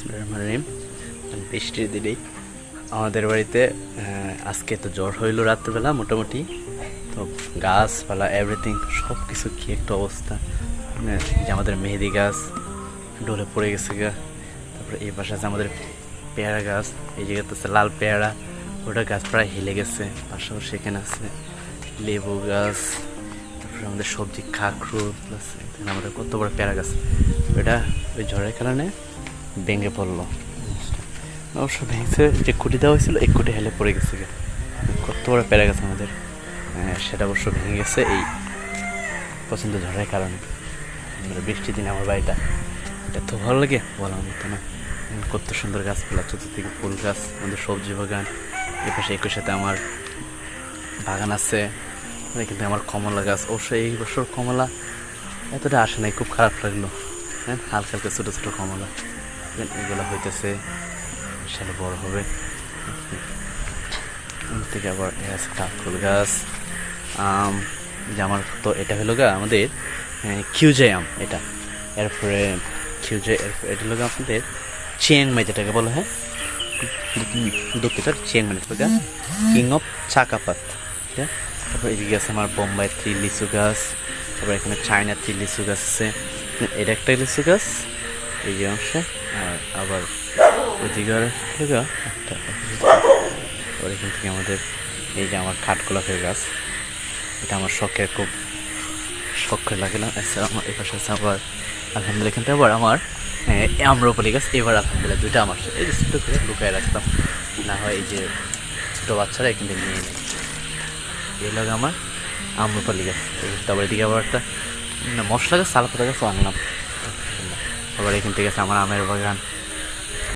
বিসমিল্লাহির বৃষ্টির দিনেই আমাদের বাড়িতে আজকে তো জ্বর হইলো রাত্রবেলা মোটামুটি। তো গাছপালা এভরিথিং সব কিছু কি একটা অবস্থা, যে আমাদের মেহেদি গাছ ডলে পড়ে গেছে গা। তারপরে এই পাশে আছে আমাদের পেয়ারা গাছ, এই জায়গাতে আছে লাল পেয়ারা, ওটা গাছ প্রায় হেলে গেছে। পাশাপাশি সেখানে আছে লেবু গাছ, তারপরে আমাদের সবজি খাকরু, প্লাস এখানে আমাদের কত বড় পেয়ারা গাছ, ওটা ওই ঝড়ের কারণে ভেঙে পড়লো। অবশ্য ভেঙেছে, যে খুঁটি দেওয়া হয়েছিল এক খুঁটি হেলে পড়ে গেছে, কত বড় পেয়ারা গাছ আমাদের, সেটা অবশ্য ভেঙে গেছে এই পছন্দ ঝড়ের কারণে। বৃষ্টির দিনে আমার বাড়িটা এত ভালো লাগে বলার মতো না। কত সুন্দর গাছপালা, চতুর্দিকে ফুল গাছ, আমাদের সবজি বাগান, এ পাশে একই সাথে আমার বাগান আছে। কিন্তু আমার কমলা গাছ, অবশ্য এই বছর কমলা এতটা আসে নাই, খুব খারাপ লাগলো। হ্যাঁ, হালকা হালকা ছোটো ছোটো কমলা এগুলো হইতেছে, সেটা বড় হবে। থেকে আবার আছে কাকুল গাছ, আম, যে আমার তো এটা হলো গা আমাদের খিউজে আম এটা। এরপরে খিউজে, এরপরে এটা হলো আপনাদের চিয়াংমাই, যেটাকে বলা হয় দুঃখিত, চিয়াংমাই গা কিং অফ চাকাপাত। ঠিক আছে, তারপর এদিকে আছে আমার বোম্বাই থ্রি লিচু গাছ, তারপর এখানে চায়না থ্রি লিচু গাছ আছে, এটা একটা লিচু গাছ এই যে অংশে, আর আবার ওইদিকে একটা, আর এখান থেকে আমাদের এই যে আমার কাঠগোলাপের গাছ, এটা আমার শখের, খুব শখের লাগে না। আচ্ছা, আমার এই পাশে আছে আবার আলহামদুলিল্লাহ এখান থেকে আবার আমার আম্রপালি গাছ, এবার আলহামদুলিল্লাহ দুইটা আমার এই যে ছোটো করে লুকায় রাখতাম, না হয় এই যে ছোটো বাচ্চারা এখান থেকে নিয়ে নেয়। এই লাগে আমার আম্রপালি গাছ। তারপর এদিকে আবার একটা মশলা গাছ, সালাপাতা গাছও আনলাম। আবার এখান থেকে আছে আমার আমের বাগান,